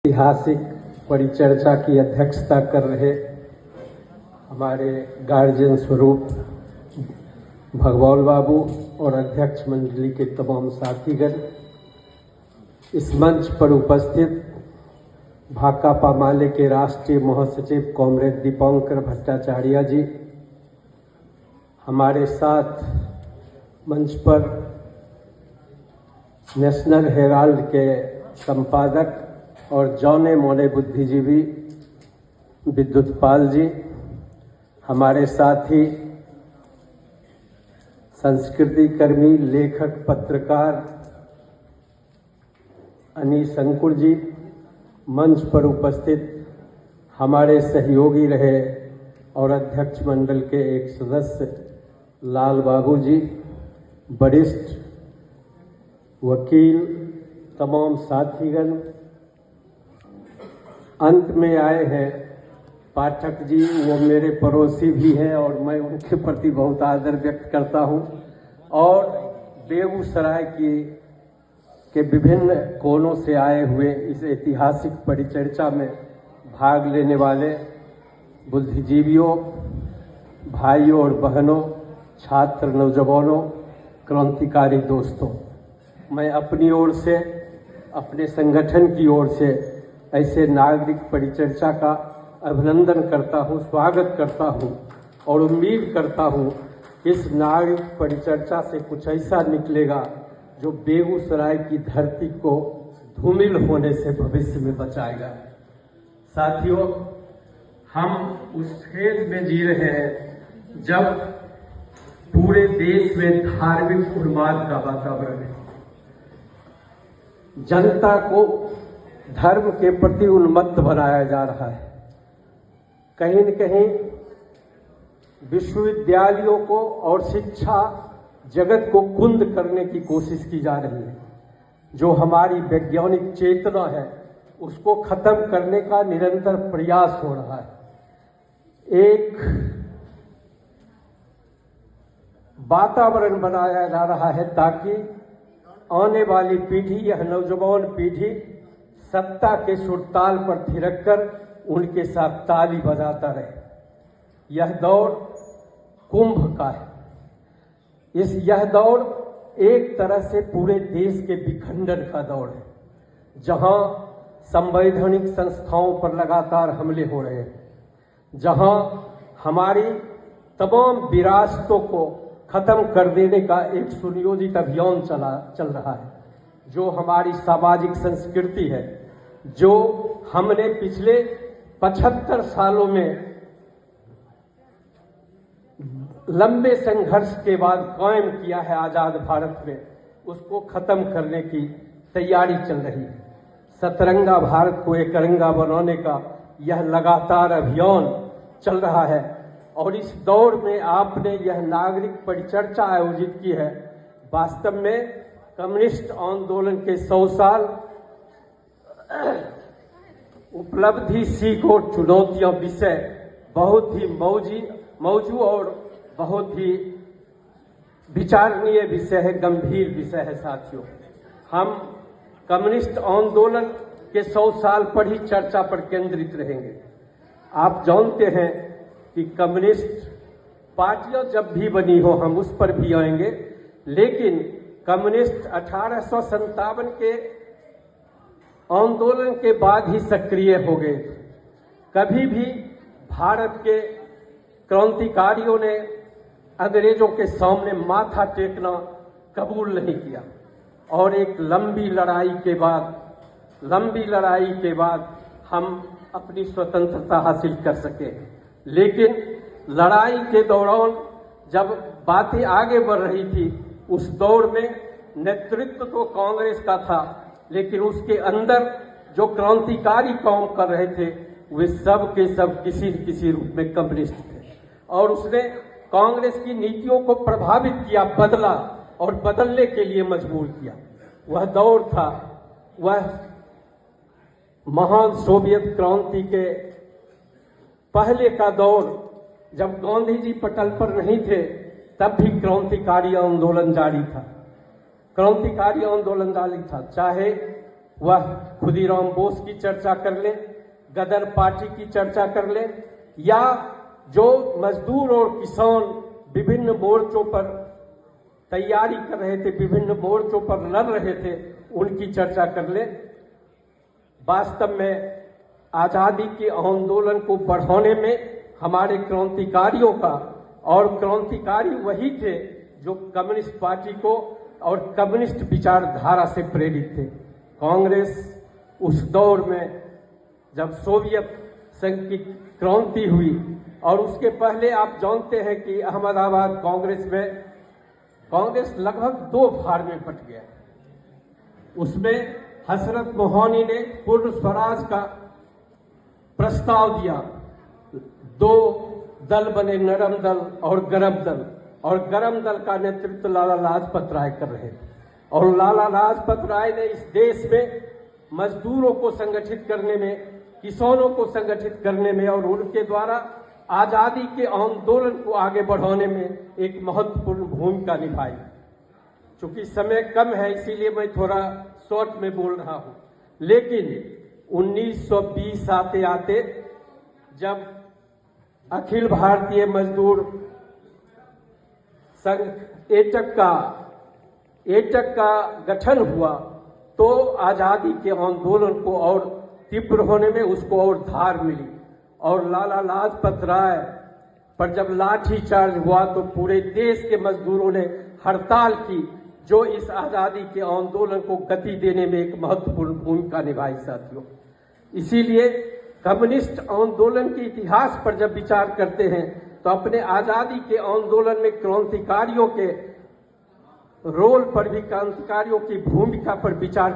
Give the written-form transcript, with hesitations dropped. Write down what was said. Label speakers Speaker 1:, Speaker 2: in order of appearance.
Speaker 1: ऐतिहासिक परिचर्चा की अध्यक्षता कर रहे हमारे गार्जियन स्वरूप भगवान बाबू और अध्यक्ष मंडली के तमाम साथीगण, इस मंच पर उपस्थित भाकपा माले के राष्ट्रीय महासचिव कॉमरेड दीपंकर भट्टाचार्य जी, हमारे साथ मंच पर नेशनल हेराल्ड के संपादक और जाने माने बुद्धिजीवी विद्युत पाल जी, हमारे साथ ही संस्कृति कर्मी, लेखक, पत्रकार अनीश अंकुर जी, मंच पर उपस्थित हमारे सहयोगी रहे और अध्यक्ष मंडल के एक सदस्य लाल बाबू जी, वरिष्ठ वकील, तमाम साथीगण, अंत में आए हैं पाठक जी, वो मेरे पड़ोसी भी हैं और मैं उनके प्रति बहुत आदर व्यक्त करता हूं, और बेगूसराय के विभिन्न कोनों से आए हुए इस ऐतिहासिक परिचर्चा में भाग लेने वाले बुद्धिजीवियों, भाइयों और बहनों, छात्र, नौजवानों, क्रांतिकारी दोस्तों, मैं अपनी ओर से, अपने संगठन की ओर से ऐसे नागरिक परिचर्चा का अभिनंदन करता हूं, स्वागत करता हूं और उम्मीद करता हूं इस नागरिक परिचर्चा से कुछ ऐसा निकलेगा जो बेगूसराय की धरती को धूमिल होने से भविष्य में बचाएगा। साथियों, हम उस खेल में जी रहे हैं जब पूरे देश में धार्मिक उन्माद का वातावरण है, जनता को धर्म के प्रति उन्मत्त बनाया जा रहा है। कहीं न कहीं विश्वविद्यालयों को और शिक्षा जगत को कुंद करने की कोशिश की जा रही है। जो हमारी वैज्ञानिक चेतना है उसको खत्म करने का निरंतर प्रयास हो रहा है। एक वातावरण बनाया जा रहा है ताकि आने वाली पीढ़ी, यह नौजवान पीढ़ी सत्ता के सुरताल पर थिरक कर उनके साथ ताली बजाता रहे। यह दौर कुंभ का है। यह दौर एक तरह से पूरे देश के विखंडन का दौर है, जहां संवैधानिक संस्थाओं पर लगातार हमले हो रहे हैं, जहां हमारी तमाम विरासतों को खत्म कर देने का एक सुनियोजित अभियान चल रहा है। जो हमारी सामाजिक संस्कृति है, जो हमने पिछले 75 सालों में लंबे संघर्ष के बाद कायम किया है आजाद भारत में, उसको खत्म करने की तैयारी चल रही है। सतरंगा भारत को एकरंगा बनाने का यह लगातार अभियान चल रहा है और इस दौर में आपने यह नागरिक परिचर्चा आयोजित की है। वास्तव में कम्युनिस्ट आंदोलन के 100 साल, उपलब्धि, सीख और चुनौतियां विषय बहुत ही मौजू और बहुत ही विचारणीय विषय है, गंभीर विषय है। साथियों, हम कम्युनिस्ट आंदोलन के 100 साल पर ही चर्चा पर केंद्रित रहेंगे। आप जानते हैं कि कम्युनिस्ट पार्टियां जब भी बनी हो, हम उस पर भी आएंगे, लेकिन कम्युनिस्ट 1857 के आंदोलन के बाद ही सक्रिय हो गए थे। कभी भी भारत के क्रांतिकारियों ने अंग्रेजों के सामने माथा टेकना कबूल नहीं किया और एक लंबी लड़ाई के बाद हम अपनी स्वतंत्रता हासिल कर सके। लेकिन लड़ाई के दौरान जब बातें आगे बढ़ रही थी, उस दौर में नेतृत्व तो कांग्रेस का था, लेकिन उसके अंदर जो क्रांतिकारी काम कर रहे थे वे सब के सब किसी न किसी रूप में कम्युनिस्ट थे और उसने कांग्रेस की नीतियों को प्रभावित किया, बदला और बदलने के लिए मजबूर किया। वह दौर था, वह महान सोवियत क्रांति के पहले का दौर, जब गांधी जी पटल पर नहीं थे तब भी क्रांतिकारी आंदोलन जारी था। चाहे वह खुदीराम बोस की चर्चा कर लें, गदर पार्टी की चर्चा कर लें, या जो मजदूर और किसान विभिन्न मोर्चों पर तैयारी कर रहे थे, विभिन्न मोर्चों पर लड़ रहे थे, उनकी चर्चा कर लें। वास्तव में आजादी के आंदोलन को बढ़ाने में हमारे क्रांतिकारियों का, और क्रांतिकारी वही थे जो कम्युनिस्ट पार्टी को और कम्युनिस्ट विचारधारा से प्रेरित थे। कांग्रेस उस दौर में जब सोवियत संघ की क्रांति हुई, और उसके पहले आप जानते हैं कि अहमदाबाद कांग्रेस लगभग 2 भाग में बट गया। उसमें हसरत मोहानी ने पूर्ण स्वराज का प्रस्ताव दिया। 2 दल बने, नरम दल और गरम दल, और गरम दल का नेतृत्व लाला लाजपत राय कर रहे थे। और लाला लाजपत राय ने इस देश में मजदूरों को संगठित करने में, किसानों को संगठित करने में और उनके द्वारा आजादी के आंदोलन को आगे बढ़ाने में एक महत्वपूर्ण भूमिका निभाई। चूंकि समय कम है इसीलिए मैं थोड़ा शॉर्ट में बोल रहा हूं, लेकिन 1920 आते आते जब अखिल भारतीय मजदूर संघ एटक का गठन हुआ, तो आजादी के आंदोलन को और तीव्र होने में उसको और धार मिली। और लाला लाजपत राय पर जब लाठीचार्ज हुआ तो पूरे देश के मजदूरों ने हड़ताल की, जो इस आजादी के आंदोलन को गति देने में एक महत्वपूर्ण भूमिका निभाई। साथियों, इसीलिए कम्युनिस्ट आंदोलन के इतिहास पर जब विचार करते हैं तो अपने आजादी के आंदोलन में क्रांतिकारियों के रोल पर भी, क्रांतिकारियों की भूमिका पर विचार